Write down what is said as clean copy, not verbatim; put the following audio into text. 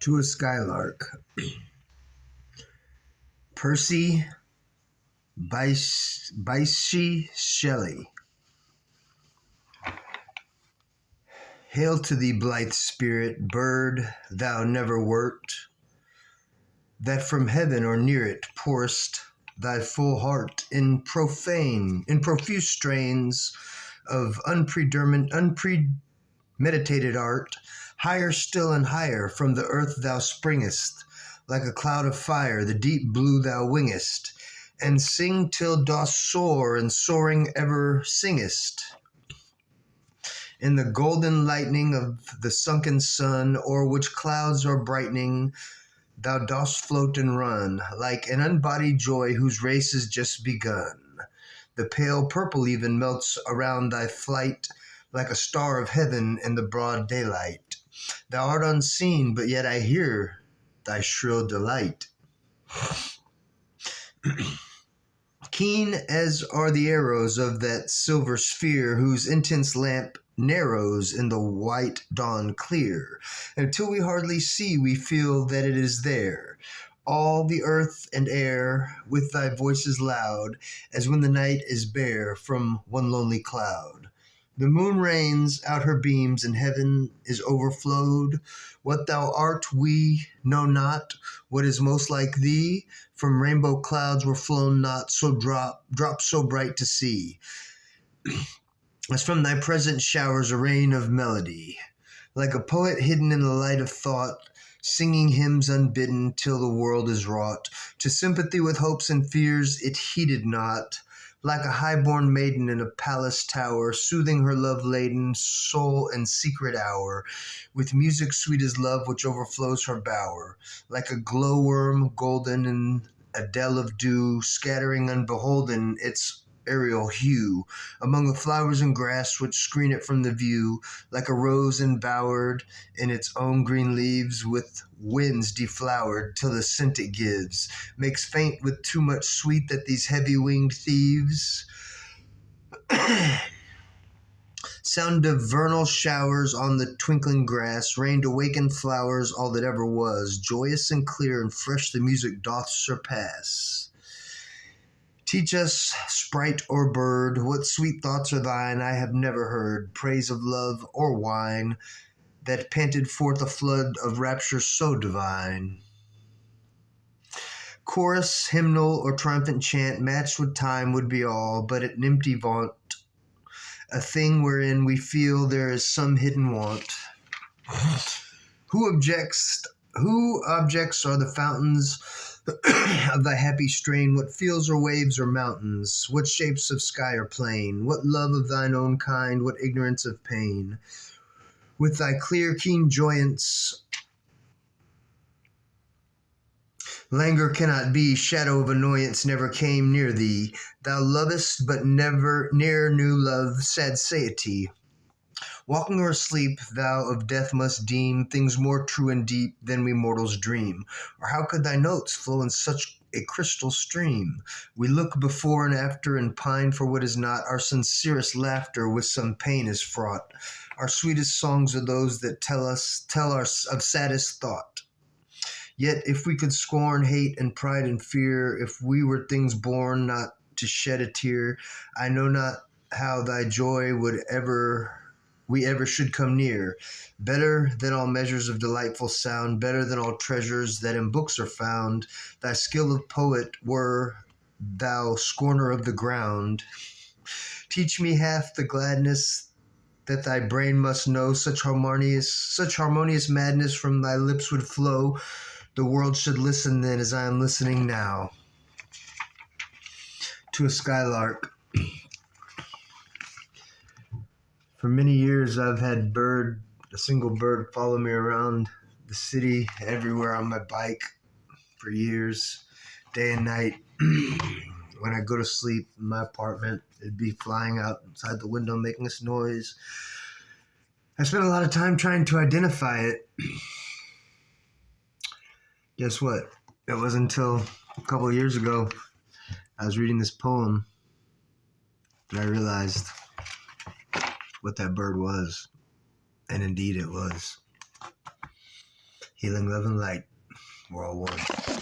To a Skylark. Percy, Bysshee, Shelley. Hail to thee, blithe spirit, bird thou never wert, that from heaven or near it pour'st thy full heart in profuse strains of unpremeditated art. Higher still and higher from the earth thou springest, like a cloud of fire the deep blue thou wingest, and sing till dost soar, and soaring ever singest. In the golden lightning of the sunken sun, o'er which clouds are brightening, thou dost float and run, like an unbodied joy whose race is just begun. The pale purple even melts around thy flight, like a star of heaven in the broad daylight. Thou art unseen, but yet I hear thy shrill delight. Keen as are the arrows of that silver sphere, whose intense lamp narrows in the white dawn clear. Until we hardly see, we feel that it is there. All the earth and air, with thy voices loud, as when the night is bare from one lonely cloud. The moon rains out her beams, and heaven is overflowed. What thou art we know not, what is most like thee, from rainbow clouds were flown not, so drop so bright to see. As from thy present showers a rain of melody, like a poet hidden in the light of thought, singing hymns unbidden till the world is wrought. To sympathy with hopes and fears it heeded not, like a high-born maiden in a palace tower, soothing her love-laden soul in secret hour, with music sweet as love which overflows her bower, like a glowworm golden in a dell of dew, scattering unbeholden its aerial hue among the flowers and grass which screen it from the view, like a rose embowered in its own green leaves, with winds deflowered till the scent it gives makes faint with too much sweet that these heavy-winged thieves sound of vernal showers on the twinkling grass, rain to waken flowers, all that ever was, joyous and clear and fresh the music doth surpass. Teach us, sprite or bird, what sweet thoughts are thine I have never heard, praise of love or wine, that panted forth a flood of rapture so divine. Chorus, hymnal, or triumphant chant matched with time would be all, but an empty vaunt, a thing wherein we feel there is some hidden want. Who objects are the fountains of thy happy strain? What fields or waves or mountains? What shapes of sky or plain? What love of thine own kind? What ignorance of pain? With thy clear, keen joyance, languor cannot be, shadow of annoyance never came near thee. Thou lovest, but never ne'er knew love, sad satiety. Walking or asleep, thou of death must deem things more true and deep than we mortals dream. Or how could thy notes flow in such a crystal stream? We look before and after and pine for what is not. Our sincerest laughter with some pain is fraught. Our sweetest songs are those that tell us of saddest thought. Yet if we could scorn hate and pride and fear, if we were things born not to shed a tear, I know not how thy joy we ever should come near. Better than all measures of delightful sound, better than all treasures that in books are found, thy skill of poet were, thou scorner of the ground. Teach me half the gladness that thy brain must know, such harmonious madness from thy lips would flow. The world should listen then as I am listening now. To a Skylark. For many years I've had a single bird follow me around the city, everywhere on my bike for years, day and night. When I go to sleep in my apartment, it'd be flying outside the window making this noise. I spent a lot of time trying to identify it. Guess what? It wasn't until a couple of years ago I was reading this poem that I realized what that bird was. And indeed it was. Healing, love, and light. We're all one.